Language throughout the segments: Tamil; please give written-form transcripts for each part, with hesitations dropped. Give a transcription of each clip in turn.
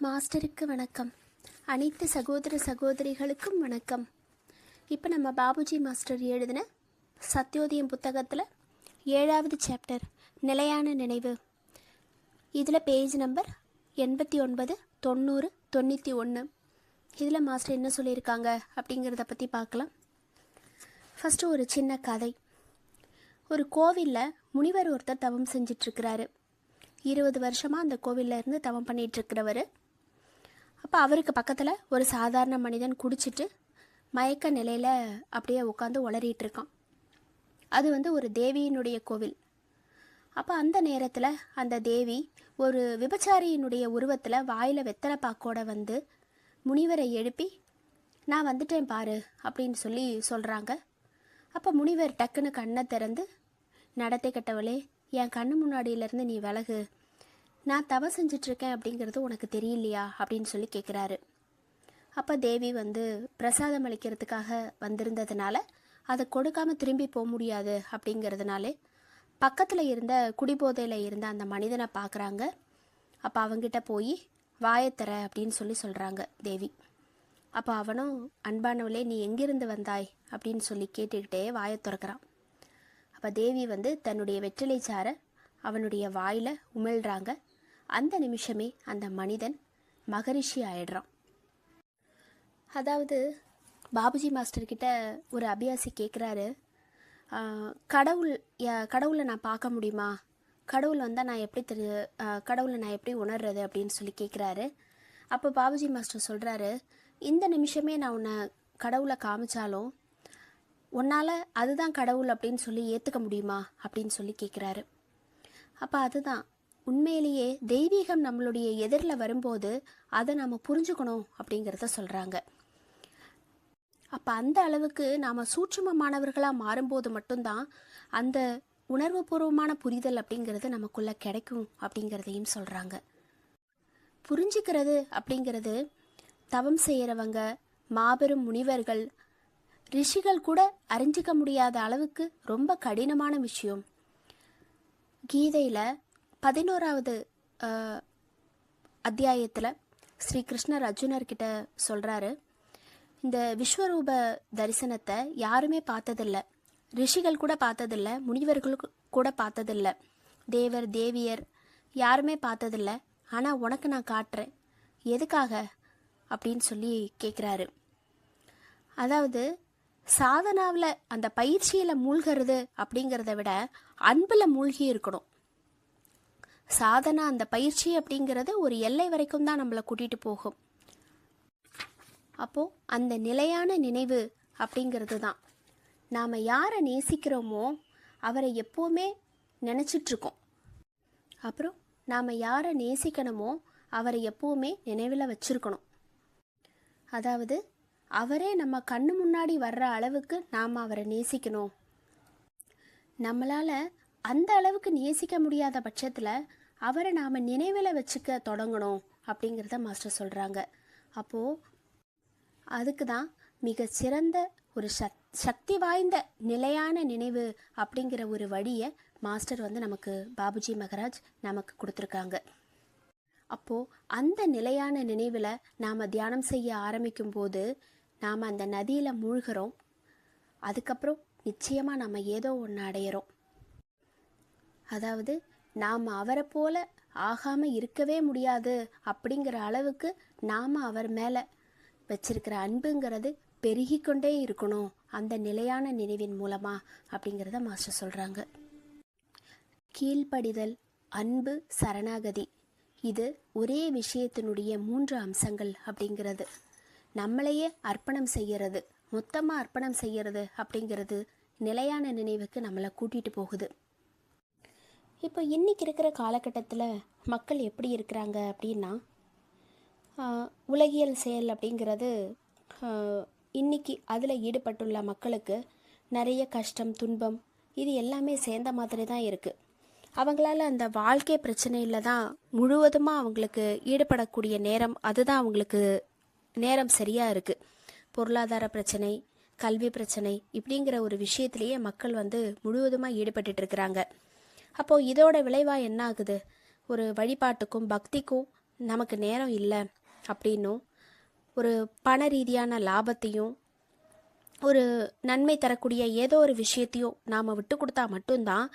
மாஸ்டருக்கு வணக்கம். அனைத்து சகோதர சகோதரிகளுக்கும் வணக்கம். இப்போ நம்ம பாபுஜி மாஸ்டர் எழுதின சத்யோதயம் புத்தகத்தில் 7வது சாப்டர் நிலையான நினைவு. இதில் பேஜ் நம்பர் 89, 90, 91. இதில் மாஸ்டர் என்ன சொல்லியிருக்காங்க அப்படிங்கிறத பற்றி பார்க்கலாம். ஃபஸ்ட்டு ஒரு சின்ன கதை. ஒரு கோவிலில் முனிவர் ஒருத்தர் தவம் செஞ்சிட்ருக்கிறாரு. 20 வருஷமாக அந்த கோவிலில் இருந்து தவம் பண்ணிகிட்ருக்கிறவர். அப்போ அவருக்கு பக்கத்தில் ஒரு சாதாரண மனிதன் குடிச்சிட்டு மயக்க நிலையில் அப்படியே உட்காந்து உளறிட்டு இருக்கான். அது ஒரு தேவியினுடைய கோவில். அப்போ அந்த நேரத்தில் அந்த தேவி ஒரு விபச்சாரியினுடைய உருவத்தில் வாயில் வெத்தலை பாக்கோட வந்து முனிவரை எழுப்பி, நான் வந்துட்டேன் பாரு அப்படின்னு சொல்லி சொல்கிறாங்க. அப்போ முனிவர் டக்குன்னு கண்ணை திறந்து, நடத்தை கட்டவளே, என் கண்ணு முன்னாடியிலேருந்து நீ விலகு, நான் தவம் செஞ்சிட்ருக்கேன் அப்படிங்கிறது உனக்கு தெரியலையா அப்படின்னு சொல்லி கேட்குறாரு. அப்போ தேவி பிரசாதம் அளிக்கிறதுக்காக வந்திருந்ததுனால அதை கொடுக்காமல் திரும்பி போக முடியாது அப்படிங்கிறதுனாலே பக்கத்தில் இருந்த குடிபோதையில் இருந்த அந்த மனிதனை பார்க்குறாங்க. அப்போ அவங்கிட்ட போய் வாயத்தர அப்படின்னு சொல்லி சொல்கிறாங்க தேவி. அப்போ அவனும், அன்பானவளே, நீ எங்கிருந்து வந்தாய் அப்படின்னு சொல்லி கேட்டுக்கிட்டே வாயை திறக்கிறான். அப்போ தேவி தன்னுடைய வெற்றிலை சாரை அவனுடைய வாயில் உமிழ்கிறாங்க. அந்த நிமிஷமே அந்த மனிதன் மகரிஷி ஆயிடுறான். அதாவது பாபுஜி மாஸ்டர்கிட்ட ஒரு அபியாசி கேட்குறாரு, கடவுளை நான் பார்க்க முடியுமா, கடவுள் வந்தால் நான் எப்படி கடவுளை நான் எப்படி உணர்றது அப்படின்னு சொல்லி கேட்குறாரு. அப்போ பாபுஜி மாஸ்டர் சொல்கிறாரு, இந்த நிமிஷமே நான் உன்னை கடவுளை காமிச்சாலும் உன்னால் அதுதான் கடவுள் அப்படின்னு சொல்லி ஏற்றுக்க முடியுமா அப்படின்னு சொல்லி கேட்குறாரு. அப்போ அதுதான் உண்மையிலேயே தெய்வீகம் நம்மளுடைய எதிரில் வரும்போது அதை நம்ம புரிஞ்சுக்கணும் அப்படிங்கிறத சொல்கிறாங்க. அப்போ அந்த அளவுக்கு நாம் சூட்சுமமானவர்களாக மாறும்போது மட்டும்தான் அந்த உணர்வுபூர்வமான புரிதல் அப்படிங்கிறது நமக்குள்ளே கிடைக்கும் அப்படிங்கிறதையும் சொல்கிறாங்க. புரிஞ்சுக்கிறது அப்படிங்கிறது தவம் செய்கிறவங்க, மாபெரும் முனிவர்கள், ரிஷிகள் கூட அறிஞ்சிக்க முடியாத அளவுக்கு ரொம்ப கடினமான விஷயம். கீதையில் 11வது அத்தியாயத்தில் ஸ்ரீ கிருஷ்ணர் அர்ஜுனர்கிட்ட சொல்கிறாரு, இந்த விஸ்வரூப தரிசனத்தை யாருமே பார்த்ததில்லை, ரிஷிகள் கூட பார்த்ததில்லை, முனிவர்களுக்கு கூட பார்த்ததில்லை, தேவர் தேவியர் யாருமே பார்த்ததில்லை, ஆனால் உனக்கு நான் காட்டுறேன், எதுக்காக அப்படின்னு சொல்லி கேட்குறாரு. அதாவது சாதனாவில் அந்த பயிற்சியில் மூழ்கிறது அப்படிங்கிறத விட அன்பில் மூழ்கி இருக்கணும். சாதனா அந்த பயிற்சி அப்படிங்கிறது ஒரு எல்லை வரைக்கும் தான் நம்மளை கூட்டிகிட்டு போகும். அப்போது அந்த நிலையான நினைவு அப்படிங்கிறது தான் நாம் யாரை நேசிக்கிறோமோ அவரை எப்போவுமே நினச்சிட்ருக்கோம். அப்புறம் நாம் யாரை நேசிக்கணுமோ அவரை எப்போவுமே நினைவில் வச்சுருக்கணும். அதாவது அவரே நம்ம கண்ணு முன்னாடி வர்ற அளவுக்கு நாம் அவரை நேசிக்கணும். நம்மளால் அந்த அளவுக்கு நேசிக்க முடியாத பட்சத்தில் அவரை நாம் நினைவில் வச்சுக்க தொடங்கணும் அப்படிங்கிறத மாஸ்டர் சொல்கிறாங்க. அப்போது அதுக்கு தான் மிக சிறந்த ஒரு சக்தி வாய்ந்த நிலையான நினைவு அப்படிங்கிற ஒரு வழியை மாஸ்டர் நமக்கு பாபுஜி மகராஜ் நமக்கு கொடுத்துருக்காங்க. அப்போது அந்த நிலையான நினைவில் நாம் தியானம் செய்ய ஆரம்பிக்கும் போது நாம் அந்த நதியில் மூழ்கிறோம். அதுக்கப்புறம் நிச்சயமாக நம்ம ஏதோ ஒன்று அடையிறோம். அதாவது நாம் அவரை போல ஆகாமல் இருக்கவே முடியாது அப்படிங்கிற அளவுக்கு நாம் அவர் மேலே வச்சிருக்கிற அன்புங்கிறது பெருகிக்கொண்டே இருக்கணும் அந்த நிலையான நினைவின் மூலமாக அப்படிங்கிறத மாஸ்டர் சொல்கிறாங்க. கீழ்ப்படிதல், அன்பு, சரணாகதி, இது ஒரே விஷயத்தினுடைய 3 அம்சங்கள் அப்படிங்கிறது. நம்மளையே அர்ப்பணம் செய்கிறது, மொத்தமாக அர்ப்பணம் செய்கிறது அப்படிங்கிறது நிலையான நினைவுக்கு நம்மளை கூட்டிகிட்டு போகுது. இப்போ இன்றைக்கி இருக்கிற காலகட்டத்தில் மக்கள் எப்படி இருக்கிறாங்க அப்படின்னா, உலகியல் செயல் அப்படிங்கிறது இன்றைக்கி அதில் ஈடுபட்டுள்ள மக்களுக்கு நிறைய கஷ்டம், துன்பம், இது எல்லாமே சேர்ந்த மாதிரி தான் இருக்குது. அவங்களால அந்த வாழ்க்கை பிரச்சனையில் தான் முழுவதுமாக அவங்களுக்கு ஈடுபடக்கூடிய நேரம், அதுதான் அவங்களுக்கு நேரம் சரியாக இருக்குது. பொருளாதார பிரச்சனை, கல்வி பிரச்சனை, இப்படிங்கிற ஒரு விஷயத்திலேயே மக்கள் முழுவதுமாக ஈடுபட்டுருக்கிறாங்க. அப்போது இதோட விளைவாக என்ன ஆகுது, ஒரு வழிபாட்டுக்கும் பக்திக்கும் நமக்கு நேரம் இல்லை அப்படின்னும், ஒரு பண ரீதியான லாபத்தையும் ஒரு நன்மை தரக்கூடிய ஏதோ ஒரு விஷயத்தையும் நாம் விட்டு கொடுத்தா மட்டும்தான்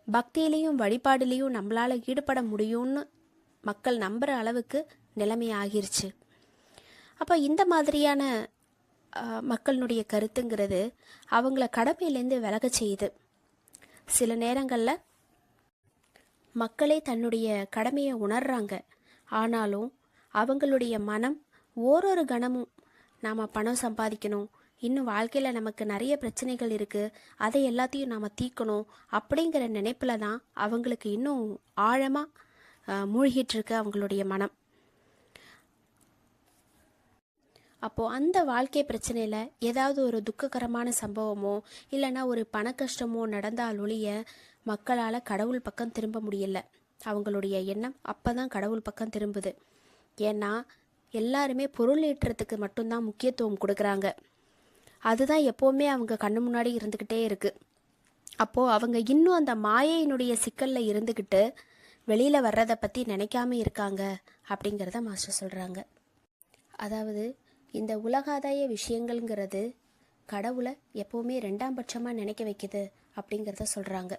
பக்தியிலையும் வழிபாடுலேயும் நம்மளால் ஈடுபட முடியும்னு மக்கள் நம்புகிற அளவுக்கு நிலைமை ஆகிருச்சு. அப்போ இந்த மாதிரியான மக்களுடைய கருத்துங்கிறது அவங்கள கடமையிலேருந்து விலக செய்யுது. சில நேரங்களில் மக்களே தன்னுடைய கடமையை உணர்றாங்க, ஆனாலும் அவங்களுடைய மனம் ஓரொரு கணமும் நாம் பணம் சம்பாதிக்கணும், இன்னும் வாழ்க்கையில் நமக்கு நிறைய பிரச்சனைகள் இருக்குது, அதை எல்லாத்தையும் நாம் தீர்க்கணும் அப்படிங்கிற நினைப்பில் தான் அவங்களுக்கு இன்னும் ஆழமாக மூழ்கிட்டுருக்கு அவங்களுடைய மனம். அப்போது அந்த வாழ்க்கை பிரச்சனையில் ஏதாவது ஒரு துக்ககரமான சம்பவமோ இல்லைன்னா ஒரு பண கஷ்டமோ நடந்தால் ஒழிய மக்களால் கடவுள் பக்கம் திரும்ப முடியல. அவங்களுடைய எண்ணம் அப்போ தான் கடவுள் பக்கம் திரும்புது. ஏன்னா எல்லாருமே பொருள் ஈட்டுறதுக்கு மட்டும்தான் முக்கியத்துவம் கொடுக்குறாங்க. அதுதான் எப்போவுமே அவங்க கண்ணு முன்னாடி இருந்துக்கிட்டே இருக்குது. அப்போது அவங்க இன்னும் அந்த மாயையினுடைய சிக்கலில் இருந்துக்கிட்டு வெளியில் வர்றதை பற்றி நினைக்காம இருக்காங்க அப்படிங்கிறத மாஸ்டர் சொல்கிறாங்க. அதாவது இந்த உலகாதாய விஷயங்கள்ங்கிறது கடவுளை எப்போவுமே ரெண்டாம் பட்சமாக நினைக்க வைக்குது அப்படிங்கிறத சொல்கிறாங்க.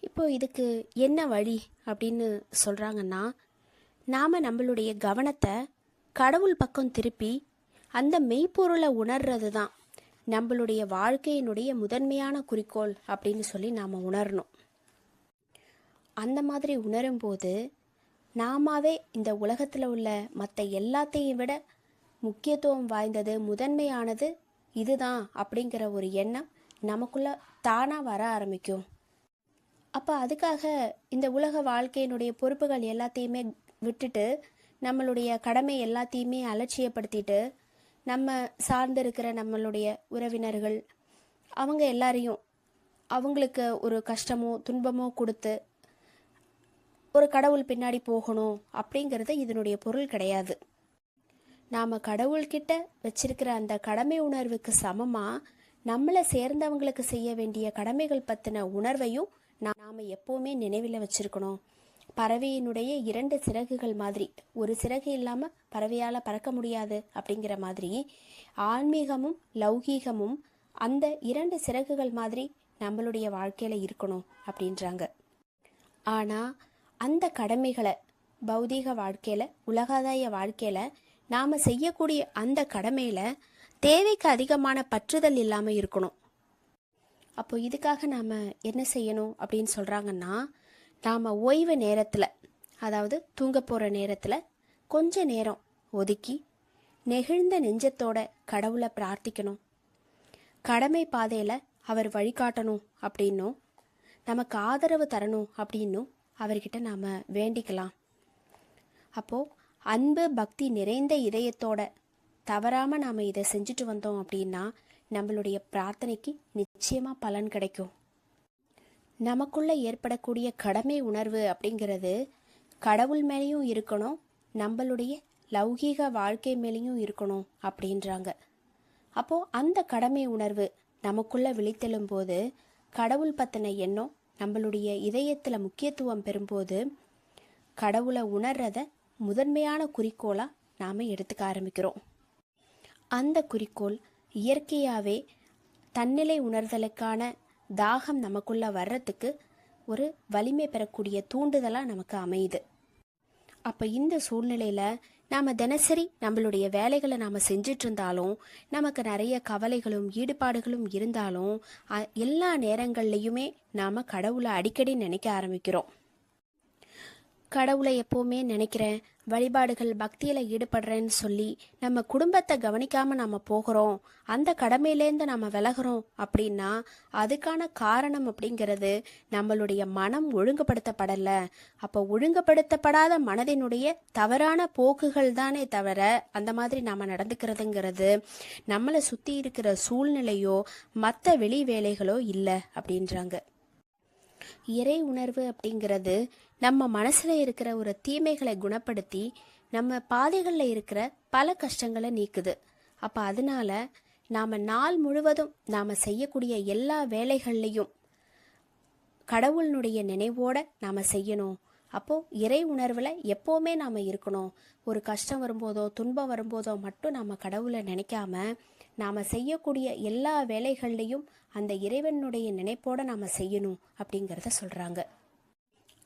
இப்போது இதுக்கு என்ன வழி அப்படின்னு சொல்கிறாங்கன்னா, நாம் நம்மளுடைய கவனத்தை கடவுள் பக்கம் திருப்பி அந்த மெய்ப்பொருளை உணர்றது தான் நம்மளுடைய வாழ்க்கையினுடைய முதன்மையான குறிக்கோள் அப்படின்னு சொல்லி நாம் உணரணும். அந்த மாதிரி உணரும்போது நாமாவே இந்த உலகத்தில் உள்ள மற்ற எல்லாத்தையும் விட முக்கியத்துவம் வாய்ந்தது, முதன்மையானது இதுதான் அப்படிங்கிற ஒரு எண்ணம் நமக்குள்ள தானாக வர ஆரம்பிக்கும். அப்போ அதுக்காக இந்த உலக வாழ்க்கையினுடைய பொறுப்புகள் எல்லாத்தையுமே விட்டுட்டு நம்மளுடைய கடமை எல்லாத்தையுமே அலட்சியப்படுத்திட்டு நம்ம சார்ந்திருக்கிற நம்மளுடைய உறவினர்கள் அவங்க எல்லாரையும் அவங்களுக்கு ஒரு கஷ்டமோ துன்பமோ கொடுத்து ஒரு கடவுள் பின்னாடி போகணும் அப்படிங்கிறது இதனுடைய பொருள் கிடையாது. நாம் கடவுள்கிட்ட வச்சிருக்கிற அந்த கடமை உணர்வுக்கு சமமாக நம்மளை சேர்ந்தவங்களுக்கு செய்ய வேண்டிய கடமைகள் பற்றின உணர்வையும் நாம் எப்போவுமே நினைவில் வச்சுருக்கணும். பறவையினுடைய 2 சிறகுகள் மாதிரி, ஒரு சிறகு இல்லாமல் பறவையால் பறக்க முடியாது அப்படிங்கிற மாதிரி ஆன்மீகமும் லௌகீகமும் அந்த 2 சிறகுகள் மாதிரி நம்மளுடைய வாழ்க்கையில் இருக்கணும் அப்படின்றாங்க. ஆனால் அந்த கடமைகளை பௌதீக வாழ்க்கையில் உலகாதாய வாழ்க்கையில் நாம் செய்யக்கூடிய அந்த கடமையில் தேவைக்கு அதிகமான பற்றுதல் இல்லாமல் இருக்கணும். அப்போ இதுக்காக நாம் என்ன செய்யணும் அப்படின்னு சொல்கிறாங்கன்னா, நாம் ஓய்வு நேரத்தில், அதாவது தூங்க போகிற நேரத்தில் கொஞ்ச நேரம் ஒதுக்கி நெகிழ்ந்த நெஞ்சத்தோட கடவுளை பிரார்த்திக்கணும். கடமை பாதையில் அவர் வழிகாட்டணும் அப்படின்னும் நமக்கு ஆதரவு தரணும் அப்படின்னும் அவர்கிட்ட நாம் வேண்டிக்கலாம். அப்போது அன்பு பக்தி நிறைந்த இதயத்தோட தவறாமல் நாம் இதை செஞ்சுட்டு வந்தோம் அப்படின்னா நம்மளுடைய பிரார்த்தனைக்கு நிச்சயமாக பலன் கிடைக்கும். நமக்குள்ளே ஏற்படக்கூடிய கடமை உணர்வு அப்படிங்கிறது கடவுள் மேலேயும் இருக்கணும், நம்மளுடைய லௌகீக வாழ்க்கை மேலேயும் இருக்கணும் அப்படின்றாங்க. அப்போது அந்த கடமை உணர்வு நமக்குள்ளே விழித்தெழும் போது கடவுள் பற்றின எண்ணம் நம்மளுடைய இதயத்தில் முக்கியத்துவம் பெறும்போது கடவுளை உணர்றத முதன்மையான குறிக்கோளாக நாம் எடுத்துக்க ஆரம்பிக்கிறோம். அந்த குறிக்கோள் இயற்கையாகவே தன்னிலை உணர்தலுக்கான தாகம் நமக்குள்ளே வர்றதுக்கு ஒரு வலிமை பெறக்கூடிய தூண்டுதலாக நமக்கு அமையுது. அப்போ இந்த சூழ்நிலையில் நாம் தினசரி நம்மளுடைய வேலைகளை நாம் செஞ்சிட்டு இருந்தாலும் நமக்கு நிறைய கவலைகளும் ஈடுபாடுகளும் இருந்தாலும் எல்லா நேரங்கள்லையுமே நாம் கடவுளை அடிக்கடி நினைக்க ஆரம்பிக்கிறோம். கடவுளை எப்போவுமே நினைக்கிறேன், வழிபாடுகள் பக்தியில் ஈடுபடுறேன்னு சொல்லி நம்ம குடும்பத்தை கவனிக்காமல் நம்ம போகிறோம், அந்த கடமையிலேருந்து நம்ம விலகிறோம் அப்படின்னா அதுக்கான காரணம் அப்படிங்கிறது நம்மளுடைய மனம் ஒழுங்குபடுத்தப்படலை. அப்போ ஒழுங்குபடுத்தப்படாத மனதினுடைய தவறான போக்குகள் தானே தவிர அந்த மாதிரி நாம் நடந்துக்கிறதுங்கிறது நம்மளை சுற்றி இருக்கிற சூழ்நிலையோ மற்ற வெளி வேலைகளோ இல்லை அப்படின்றாங்க. இறை உணர்வு அப்படிங்கிறது நம்ம மனசில் இருக்கிற ஒரு தீமைகளை குணப்படுத்தி நம்ம பாதைகளில் இருக்கிற பல கஷ்டங்களை நீக்குது. அப்போ அதனால நாம் நாள் முழுவதும் நாம் செய்யக்கூடிய எல்லா வேலைகள்லையும் கடவுளினுடைய நினைவோடு நாம் செய்யணும். அப்போது இறை உணர்வில் எப்போவுமே நாம் இருக்கணும். ஒரு கஷ்டம் வரும்போதோ துன்பம் வரும்போதோ மட்டும் நாம் கடவுளை நினைக்காம நாம் செய்யக்கூடிய எல்லா வேலைகள்லையும் அந்த இறைவனுடைய நினைப்போடு நாம் செய்யணும் அப்படிங்கிறத சொல்கிறாங்க.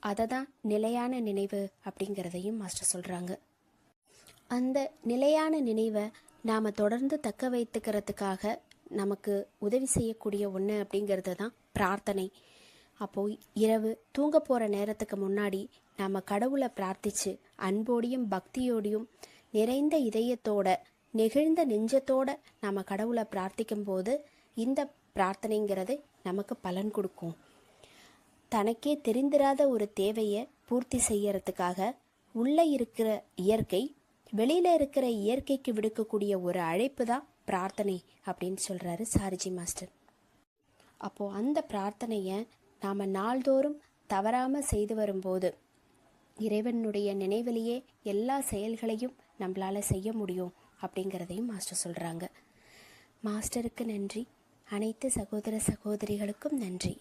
அதை தான் நிலையான நினைவு அப்படிங்கிறதையும் மாஸ்டர் சொல்கிறாங்க. அந்த நிலையான நினைவை நாம் தொடர்ந்து தக்க வைத்துக்கிறதுக்காக நமக்கு உதவி செய்யக்கூடிய ஒன்று அப்படிங்கிறது தான் பிரார்த்தனை. அப்போது இரவு தூங்க போகிற நேரத்துக்கு முன்னாடி நாம் கடவுளை பிரார்த்தித்து அன்போடையும் பக்தியோடையும் நிறைந்த இதயத்தோட நெகிழ்ந்த நெஞ்சத்தோடு நாம் கடவுளை பிரார்த்திக்கும்போது இந்த பிரார்த்தனைங்கிறது நமக்கு பலன் கொடுக்கும். தனக்கே தெரிந்திராத ஒரு தேவையை பூர்த்தி செய்யறதுக்காக உள்ளே இருக்கிற இயற்கை வெளியில் இருக்கிற இயற்கைக்கு விடுக்கக்கூடிய ஒரு அழைப்பு தான் பிரார்த்தனை அப்படின்னு சொல்கிறாரு சாரிஜி மாஸ்டர். அப்போது அந்த பிரார்த்தனையை நாம் நாள்தோறும் தவறாமல் செய்து வரும்போது இறைவனுடைய நினைவிலேயே எல்லா செயல்களையும் நம்மளால் செய்ய முடியும் அப்படிங்கிறதையும் மாஸ்டர் சொல்கிறாங்க. மாஸ்டருக்கு நன்றி. அனைத்து சகோதர சகோதரிகளுக்கும் நன்றி.